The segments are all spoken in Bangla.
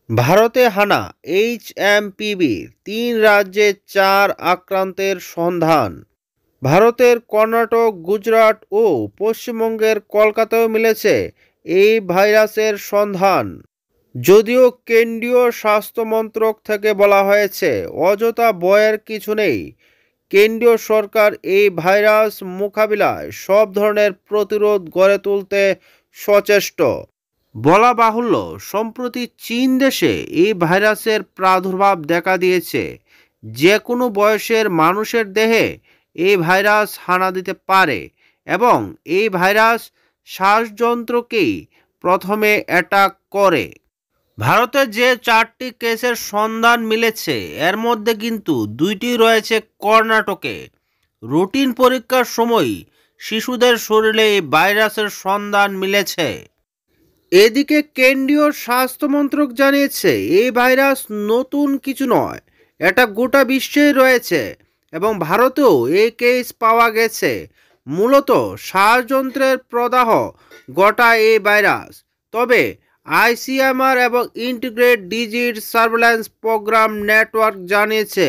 ভারতে হানা এইচএমপিভি ৩ রাজ্যে ৪ আক্রান্তের সন্ধান। ভারতের কর্ণাটক, গুজরাট ও পশ্চিমবঙ্গের কলকাতায়ও মিলেছে এই ভাইরাসের সন্ধান। যদিও কেন্দ্রীয় স্বাস্থ্য মন্ত্রক থেকে বলা হয়েছে অযথা ভয়ের কিছু নেই। কেন্দ্রীয় সরকার এই ভাইরাস মোকাবিলায় সব ধরনের প্রতিরোধ গড়ে তুলতে সচেষ্ট। বলা বাহুল্য, সম্প্রতি চীন দেশে এই ভাইরাসের প্রাদুর্ভাব দেখা দিয়েছে। যে কোনো বয়সের মানুষের দেহে এই ভাইরাস হানা দিতে পারে এবং এই ভাইরাস শ্বাসযন্ত্রকেই প্রথমে অ্যাটাক করে। ভারতে যে 4টি কেসের সন্ধান মিলেছে এর মধ্যে কিন্তু 2টি রয়েছে কর্ণাটকে। রুটিন পরীক্ষার সময় শিশুদের শরীরে এই ভাইরাসের সন্ধান মিলেছে। এদিকে কেন্দ্রীয় স্বাস্থ্য মন্ত্রক জানিয়েছে এই ভাইরাস নতুন কিছু নয়, এটা গোটা বিশ্বেই রয়েছে এবং ভারতেও এই কেস পাওয়া গেছে। মূলত শ্বাসযন্ত্রের প্রদাহ ঘটায় এই ভাইরাস। তবে আইসিএমআর এবং integrated disease surveillance programme network জানিয়েছে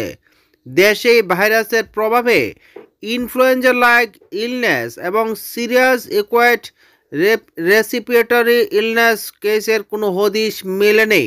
দেশে এই ভাইরাসের প্রভাবে ইনফ্লুয়েঞ্জা লাইক ইলনেস এবং সিরিয়াস একুয়াইট রেসপিরেটরি ইলনেস কেসের কোনো হদিশ মেলেনি।